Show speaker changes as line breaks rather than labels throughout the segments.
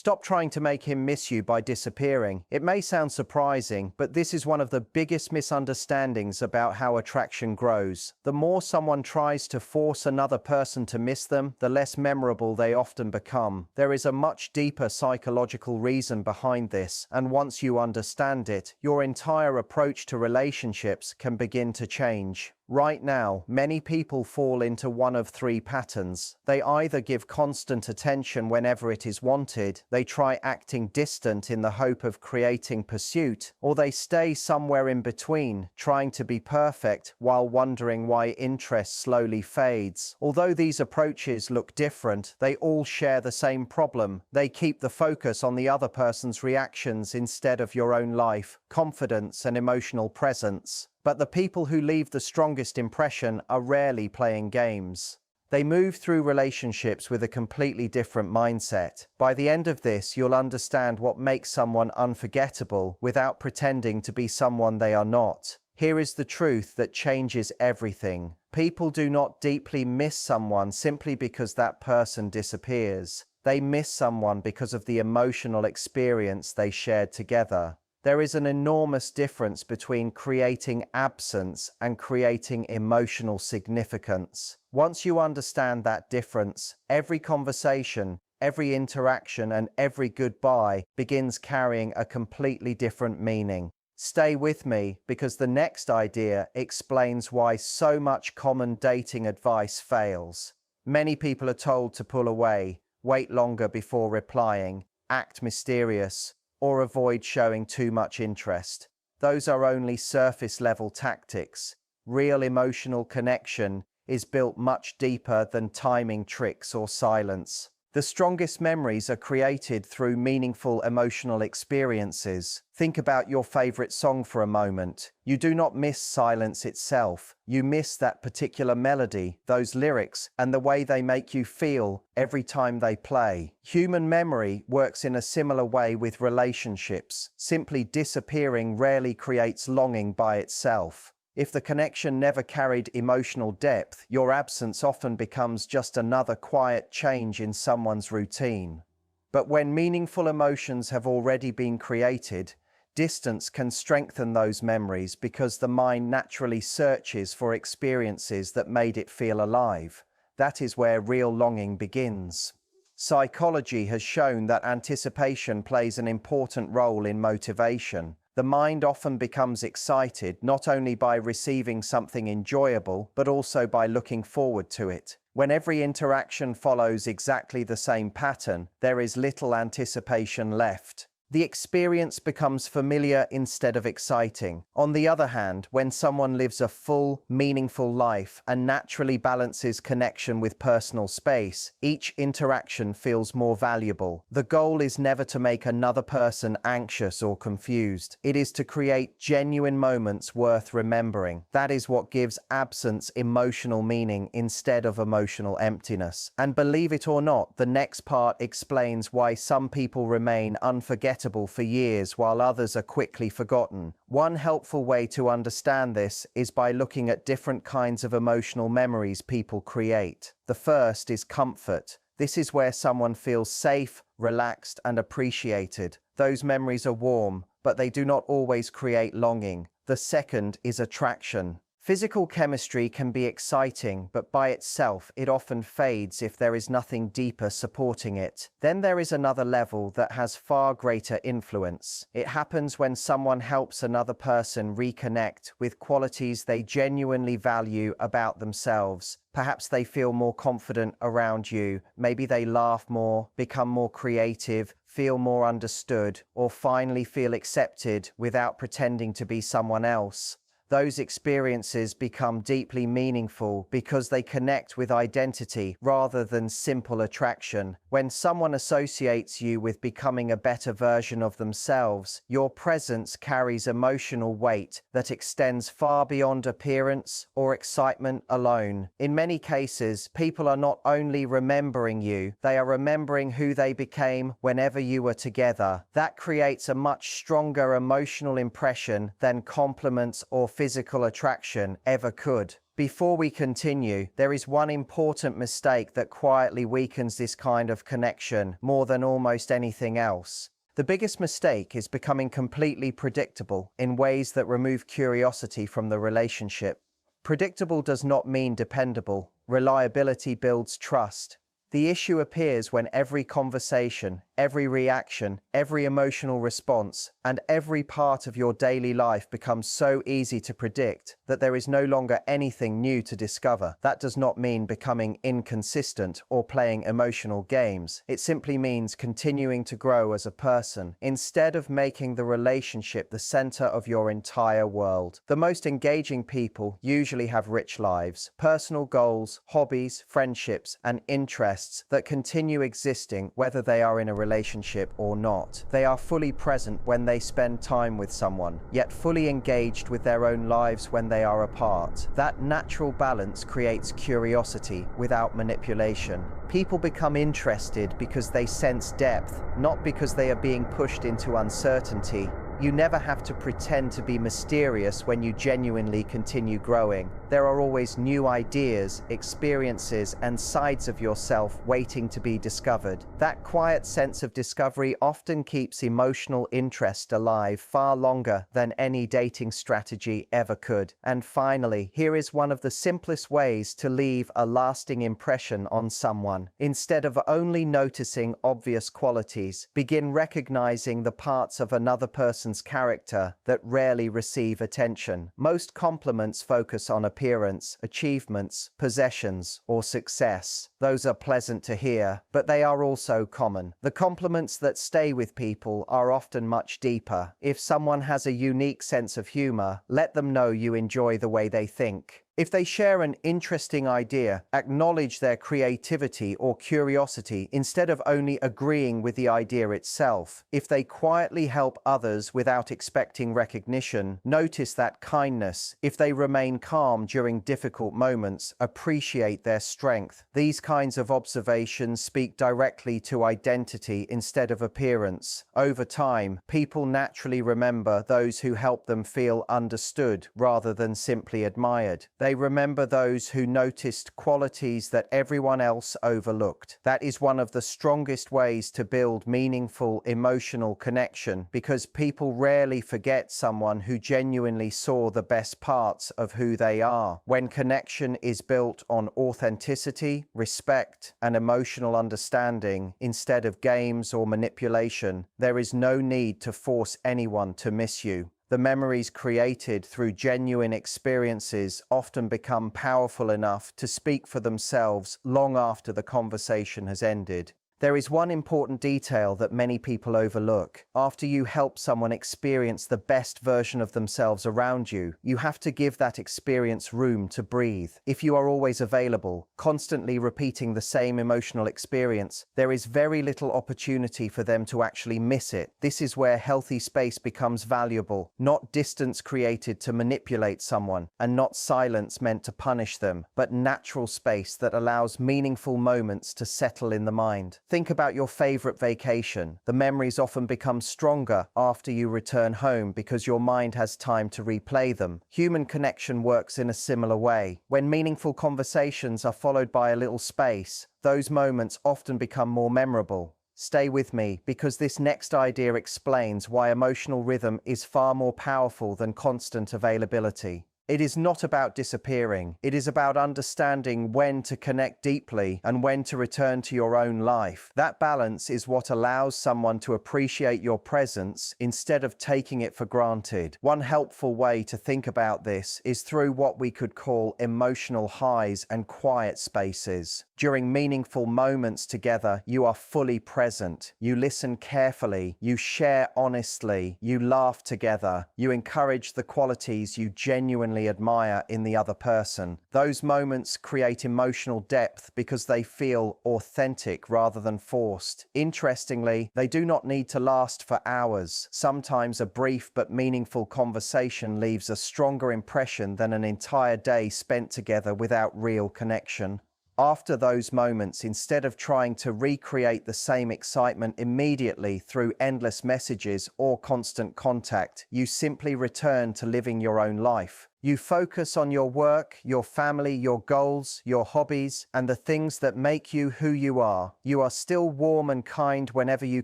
Stop trying to make him miss you by disappearing. It may sound surprising, but this is one of the biggest misunderstandings about how attraction grows. The more someone tries to force another person to miss them, the less memorable they often become. There is a much deeper psychological reason behind this, and once you understand it, your entire approach to relationships can begin to change. Right now, many people fall into one of three patterns. They either give constant attention whenever it is wanted, they try acting distant in the hope of creating pursuit, or they stay somewhere in between, trying to be perfect while wondering why interest slowly fades. Although these approaches look different, they all share the same problem. They keep the focus on the other person's reactions instead of your own life, confidence, and emotional presence. But the people who leave the strongest impression are rarely playing games. They move through relationships with a completely different mindset. By the end of this, you'll understand what makes someone unforgettable without pretending to be someone they are not. Here is the truth that changes everything. People do not deeply miss someone simply because that person disappears. They miss someone because of the emotional experience they shared together. There is an enormous difference between creating absence and creating emotional significance. Once you understand that difference, every conversation, every interaction, and every goodbye begins carrying a completely different meaning. Stay with me, because the next idea explains why so much common dating advice fails. Many people are told to pull away, wait longer before replying, act mysterious, or avoid showing too much interest. Those are only surface-level tactics. Real emotional connection is built much deeper than timing tricks or silence. The strongest memories are created through meaningful emotional experiences. Think about your favorite song for a moment. You do not miss silence itself. You miss that particular melody, those lyrics, and the way they make you feel every time they play. Human memory works in a similar way with relationships. Simply disappearing rarely creates longing by itself. If the connection never carried emotional depth, your absence often becomes just another quiet change in someone's routine. But when meaningful emotions have already been created, distance can strengthen those memories because the mind naturally searches for experiences that made it feel alive. That is where real longing begins. Psychology has shown that anticipation plays an important role in motivation. The mind often becomes excited not only by receiving something enjoyable, but also by looking forward to it. When every interaction follows exactly the same pattern, there is little anticipation left. The experience becomes familiar instead of exciting. On the other hand, when someone lives a full, meaningful life and naturally balances connection with personal space, each interaction feels more valuable. The goal is never to make another person anxious or confused. It is to create genuine moments worth remembering. That is what gives absence emotional meaning instead of emotional emptiness. And believe it or not, the next part explains why some people remain unforgettable for years while others are quickly forgotten. One helpful way to understand this is by looking at different kinds of emotional memories people create. The first is comfort. This is where someone feels safe, relaxed, and appreciated. Those memories are warm, but they do not always create longing. The second is attraction. Physical chemistry can be exciting, but by itself it often fades if there is nothing deeper supporting it. Then there is another level that has far greater influence. It happens when someone helps another person reconnect with qualities they genuinely value about themselves. Perhaps they feel more confident around you, maybe they laugh more, become more creative, feel more understood, or finally feel accepted without pretending to be someone else. Those experiences become deeply meaningful because they connect with identity rather than simple attraction. When someone associates you with becoming a better version of themselves, your presence carries emotional weight that extends far beyond appearance or excitement alone. In many cases, people are not only remembering you, they are remembering who they became whenever you were together. That creates a much stronger emotional impression than compliments or physical attraction ever could. Before we continue, there is one important mistake that quietly weakens this kind of connection more than almost anything else. The biggest mistake is becoming completely predictable in ways that remove curiosity from the relationship. Predictable does not mean dependable. Reliability builds trust. The issue appears when every conversation, every reaction, every emotional response, and every part of your daily life becomes so easy to predict that there is no longer anything new to discover. That does not mean becoming inconsistent or playing emotional games. It simply means continuing to grow as a person, instead of making the relationship the center of your entire world. The most engaging people usually have rich lives, personal goals, hobbies, friendships, and interests that continue existing whether they are in a relationship or not. They are fully present when they spend time with someone, yet fully engaged with their own lives when they are apart. That natural balance creates curiosity without manipulation. People become interested because they sense depth, not because they are being pushed into uncertainty. You never have to pretend to be mysterious when you genuinely continue growing. There are always new ideas, experiences, and sides of yourself waiting to be discovered. That quiet sense of discovery often keeps emotional interest alive far longer than any dating strategy ever could. And finally, here is one of the simplest ways to leave a lasting impression on someone. Instead of only noticing obvious qualities, begin recognizing the parts of another person's character that rarely receive attention. Most compliments focus on appearance, achievements, possessions, or success. Those are pleasant to hear, but they are also common. The compliments that stay with people are often much deeper. If someone has a unique sense of humor, let them know you enjoy the way they think. If they share an interesting idea, acknowledge their creativity or curiosity instead of only agreeing with the idea itself. If they quietly help others without expecting recognition, notice that kindness. If they remain calm during difficult moments, appreciate their strength. These kinds of observations speak directly to identity instead of appearance. Over time, people naturally remember those who help them feel understood rather than simply admired. They remember those who noticed qualities that everyone else overlooked. That is one of the strongest ways to build meaningful emotional connection, because people rarely forget someone who genuinely saw the best parts of who they are. When connection is built on authenticity, respect, and emotional understanding instead of games or manipulation, there is no need to force anyone to miss you. The memories created through genuine experiences often become powerful enough to speak for themselves long after the conversation has ended. There is one important detail that many people overlook. After you help someone experience the best version of themselves around you, you have to give that experience room to breathe. If you are always available, constantly repeating the same emotional experience, there is very little opportunity for them to actually miss it. This is where healthy space becomes valuable, not distance created to manipulate someone, and not silence meant to punish them, but natural space that allows meaningful moments to settle in the mind. Think about your favorite vacation. The memories often become stronger after you return home because your mind has time to replay them. Human connection works in a similar way. When meaningful conversations are followed by a little space, those moments often become more memorable. Stay with me, because this next idea explains why emotional rhythm is far more powerful than constant availability. It is not about disappearing. It is about understanding when to connect deeply and when to return to your own life. That balance is what allows someone to appreciate your presence instead of taking it for granted. One helpful way to think about this is through what we could call emotional highs and quiet spaces. During meaningful moments together, you are fully present. You listen carefully. You share honestly. You laugh together. You encourage the qualities you genuinely admire in the other person. Those moments create emotional depth because they feel authentic rather than forced. Interestingly, they do not need to last for hours. Sometimes a brief but meaningful conversation leaves a stronger impression than an entire day spent together without real connection. After those moments, instead of trying to recreate the same excitement immediately through endless messages or constant contact, you simply return to living your own life. You focus on your work, your family, your goals, your hobbies, and the things that make you who you are. You are still warm and kind whenever you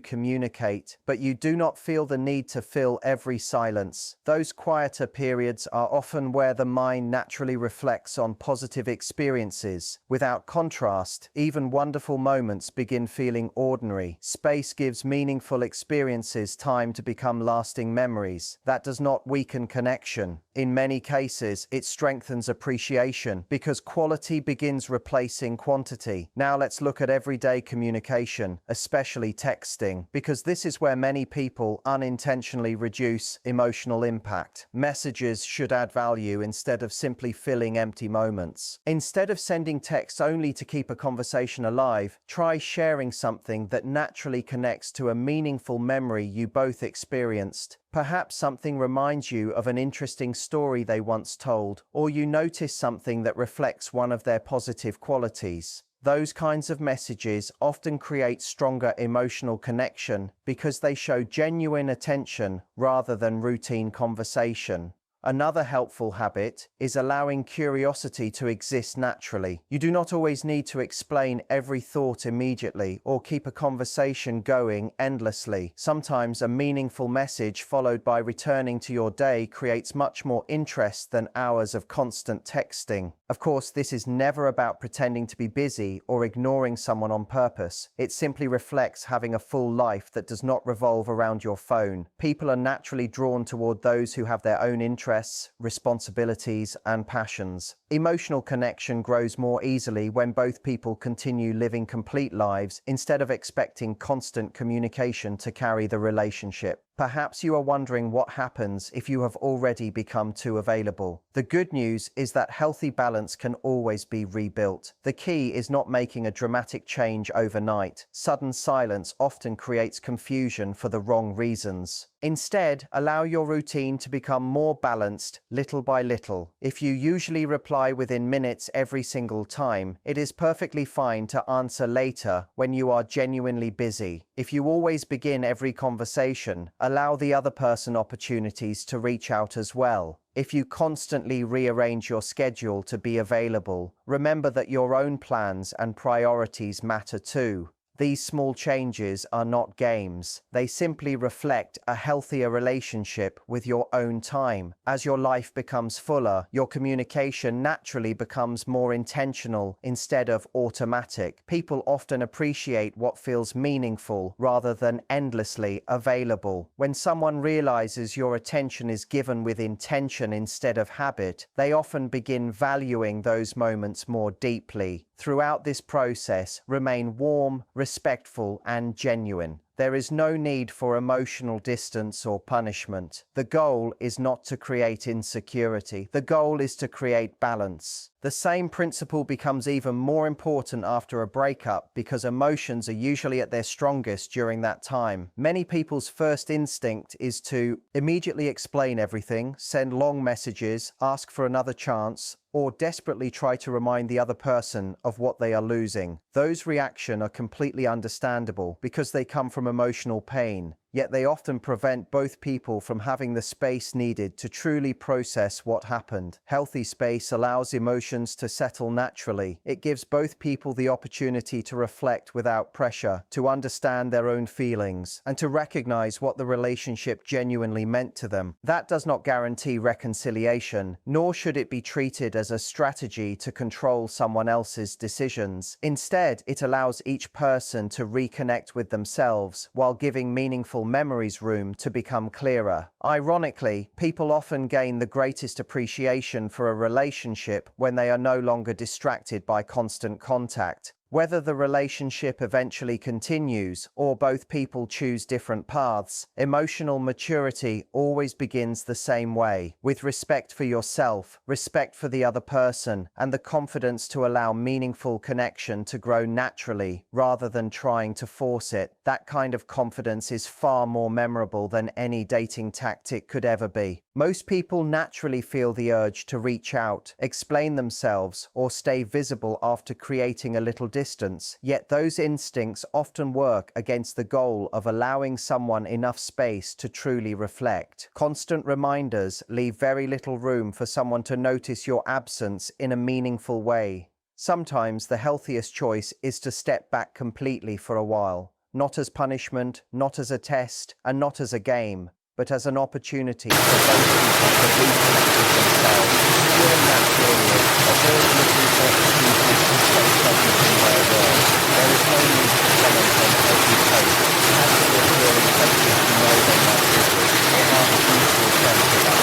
communicate, but you do not feel the need to fill every silence. Those quieter periods are often where the mind naturally reflects on positive experiences. Without contrast, even wonderful moments begin feeling ordinary. Space gives meaningful experiences time to become lasting memories. That does not weaken connection. In many cases, it strengthens appreciation because quality begins replacing quantity. Now let's look at everyday communication, especially texting, because this is where many people unintentionally reduce emotional impact. Messages should add value instead of simply filling empty moments. Instead of sending texts only to keep a conversation alive, try sharing something that naturally connects to a meaningful memory you both experienced. Perhaps something reminds you of an interesting story they once told, or you notice something that reflects one of their positive qualities. Those kinds of messages often create stronger emotional connection because they show genuine attention rather than routine conversation. Another helpful habit is allowing curiosity to exist naturally. You do not always need to explain every thought immediately or keep a conversation going endlessly. Sometimes a meaningful message followed by returning to your day creates much more interest than hours of constant texting. Of course, this is never about pretending to be busy or ignoring someone on purpose. It simply reflects having a full life that does not revolve around your phone. People are naturally drawn toward those who have their own interests, responsibilities, and passions. Emotional connection grows more easily when both people continue living complete lives instead of expecting constant communication to carry the relationship. Perhaps you are wondering what happens if you have already become too available. The good news is that healthy balance can always be rebuilt. The key is not making a dramatic change overnight. Sudden silence often creates confusion for the wrong reasons. Instead, allow your routine to become more balanced little by little. If you usually reply within minutes every single time, it is perfectly fine to answer later when you are genuinely busy. If you always begin every conversation, allow the other person opportunities to reach out as well. If you constantly rearrange your schedule to be available, remember that your own plans and priorities matter too. These small changes are not games. They simply reflect a healthier relationship with your own time. As your life becomes fuller, your communication naturally becomes more intentional instead of automatic. People often appreciate what feels meaningful rather than endlessly available. When someone realizes your attention is given with intention instead of habit, they often begin valuing those moments more deeply. Throughout this process, remain warm, respectful, and genuine. There is no need for emotional distance or punishment. The goal is not to create insecurity. The goal is to create balance. The same principle becomes even more important after a breakup because emotions are usually at their strongest during that time. Many people's first instinct is to immediately explain everything, send long messages, ask for another chance, or desperately try to remind the other person of what they are losing. Those reactions are completely understandable because they come from emotional pain. Yet they often prevent both people from having the space needed to truly process what happened. Healthy space allows emotions to settle naturally. It gives both people the opportunity to reflect without pressure, to understand their own feelings, and to recognize what the relationship genuinely meant to them. That does not guarantee reconciliation, nor should it be treated as a strategy to control someone else's decisions. Instead, it allows each person to reconnect with themselves while giving meaningful memories room to become clearer. Ironically, people often gain the greatest appreciation for a relationship when they are no longer distracted by constant contact. Whether the relationship eventually continues or both people choose different paths, emotional maturity always begins the same way, with respect for yourself, respect for the other person, and the confidence to allow meaningful connection to grow naturally rather than trying to force it. That kind of confidence is far more memorable than any dating tactic could ever be. Most people naturally feel the urge to reach out, explain themselves, or stay visible after creating a little distance, yet those instincts often work against the goal of allowing someone enough space to truly reflect. Constant reminders leave very little room for someone to notice your absence in a meaningful way. Sometimes the healthiest choice is to step back completely for a while, not as punishment, not as a test, and not as a game, but as an opportunity for both people to reconnect with themselves. During that period, avoid looking for excuses to stay present in their world. There is no need to comment on every post, casually appearing places you know they might visit, or have a mutual sense of that.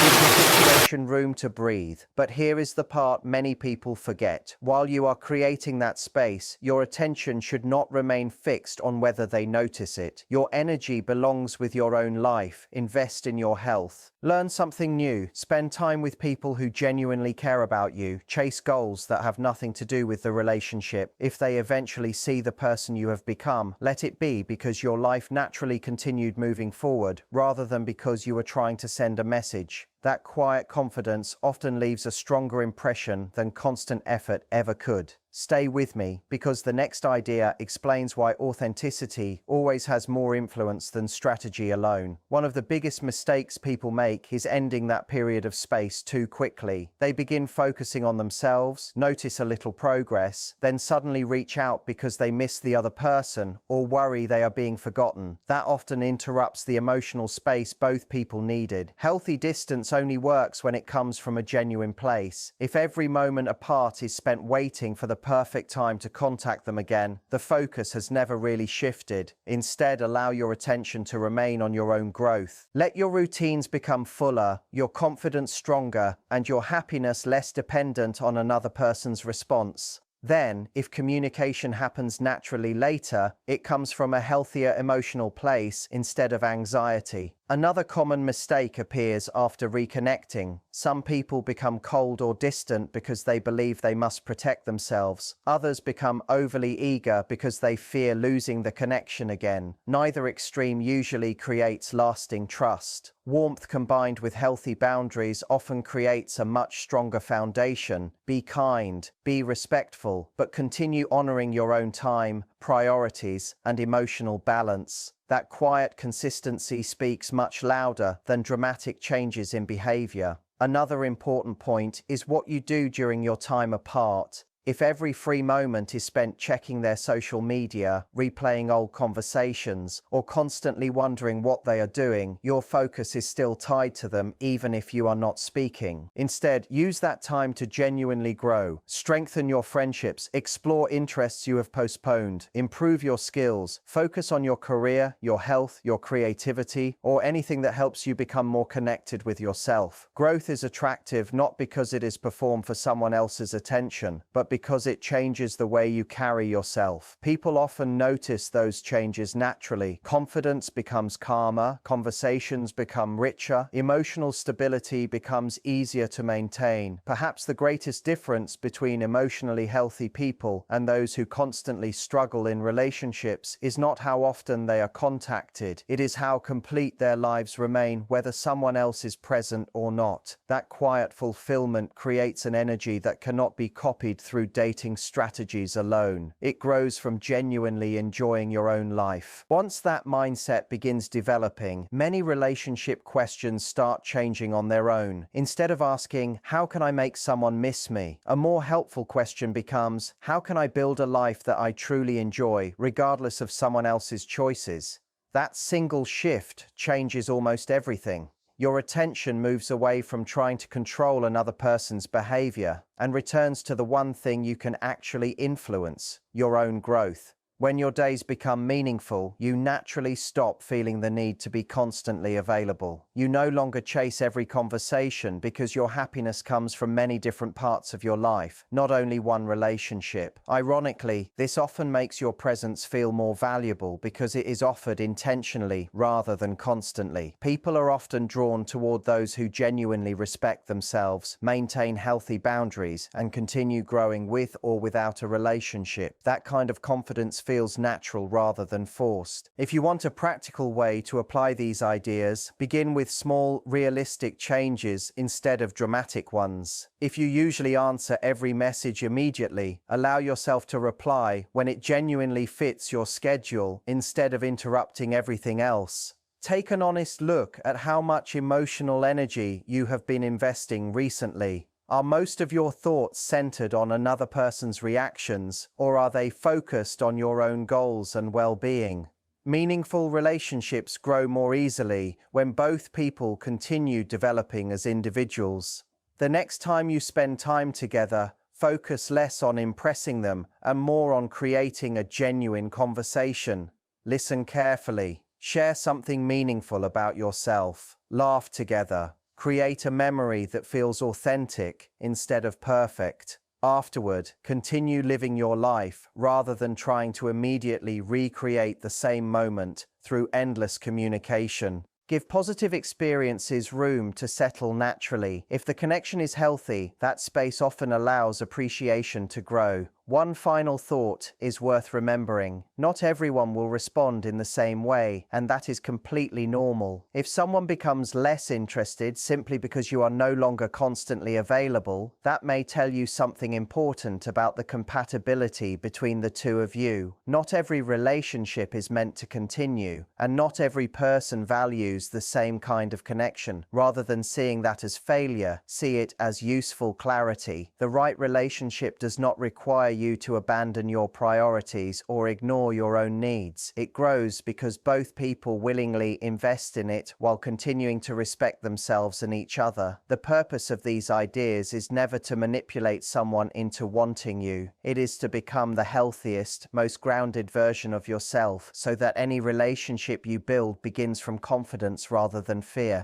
Give the situation room to breathe, but here is the part many people forget. While you are creating that space, your attention should not remain fixed on whether they notice it. Your energy belongs with your own life. Invest in your health. Learn something new. Spend time with people who genuinely care about you. Chase goals that have nothing to do with the relationship. If they eventually see the person you have become, let it be because your life naturally continued moving forward, rather than because you were trying to send a message. That quiet confidence often leaves a stronger impression than constant effort ever could. Stay with me, because the next idea explains why authenticity always has more influence than strategy alone. One of the biggest mistakes people make is ending that period of space too quickly. They begin focusing on themselves, notice a little progress, then suddenly reach out because they miss the other person or worry they are being forgotten. That often interrupts the emotional space both people needed. Healthy distance only works when it comes from a genuine place. If every moment apart is spent waiting for the perfect time to contact them again, the focus has never really shifted. Instead, allow your attention to remain on your own growth. Let your routines become fuller, your confidence stronger, and your happiness less dependent on another person's response. Then, if communication happens naturally later, it comes from a healthier emotional place instead of anxiety. Another common mistake appears after reconnecting. Some people become cold or distant because they believe they must protect themselves. Others become overly eager because they fear losing the connection again. Neither extreme usually creates lasting trust. Warmth combined with healthy boundaries often creates a much stronger foundation. Be kind, be respectful, but continue honoring your own time, priorities, and emotional balance. That quiet consistency speaks much louder than dramatic changes in behavior. Another important point is what you do during your time apart. If every free moment is spent checking their social media, replaying old conversations, or constantly wondering what they are doing, your focus is still tied to them even if you are not speaking. Instead, use that time to genuinely grow, strengthen your friendships, explore interests you have postponed, improve your skills, focus on your career, your health, your creativity, or anything that helps you become more connected with yourself. Growth is attractive not because it is performed for someone else's attention, but because it changes the way you carry yourself. People often notice those changes naturally. Confidence becomes calmer, conversations become richer, emotional stability becomes easier to maintain. Perhaps the greatest difference between emotionally healthy people and those who constantly struggle in relationships is not how often they are contacted. It is how complete their lives remain, whether someone else is present or not. That quiet fulfillment creates an energy that cannot be copied through dating strategies alone. It grows from genuinely enjoying your own life. Once that mindset begins developing, many relationship questions start changing on their own. Instead of asking, "How can I make someone miss me?" a more helpful question becomes, "How can I build a life that I truly enjoy, regardless of someone else's choices?" That single shift changes almost everything. Your attention moves away from trying to control another person's behavior and returns to the one thing you can actually influence: your own growth. When your days become meaningful, you naturally stop feeling the need to be constantly available. You no longer chase every conversation because your happiness comes from many different parts of your life, not only one relationship. Ironically, this often makes your presence feel more valuable because it is offered intentionally rather than constantly. People are often drawn toward those who genuinely respect themselves, maintain healthy boundaries, and continue growing with or without a relationship. That kind of confidence feels natural rather than forced. If you want a practical way to apply these ideas, begin with small, realistic changes instead of dramatic ones. If you usually answer every message immediately, allow yourself to reply when it genuinely fits your schedule instead of interrupting everything else. Take an honest look at how much emotional energy you have been investing recently. Are most of your thoughts centered on another person's reactions, or are they focused on your own goals and well-being? Meaningful relationships grow more easily when both people continue developing as individuals. The next time you spend time together, focus less on impressing them and more on creating a genuine conversation. Listen carefully. Share something meaningful about yourself. Laugh together. Create a memory that feels authentic instead of perfect. Afterward, continue living your life rather than trying to immediately recreate the same moment through endless communication. Give positive experiences room to settle naturally. If the connection is healthy, that space often allows appreciation to grow. One final thought is worth remembering. Not everyone will respond in the same way, and that is completely normal. If someone becomes less interested simply because you are no longer constantly available, that may tell you something important about the compatibility between the two of you. Not every relationship is meant to continue, and not every person values the same kind of connection. Rather than seeing that as failure, see it as useful clarity. The right relationship does not require you to abandon your priorities or ignore your own needs. It grows because both people willingly invest in it while continuing to respect themselves and each other. The purpose of these ideas is never to manipulate someone into wanting you. It is to become the healthiest, most grounded version of yourself so that any relationship you build begins from confidence rather than fear.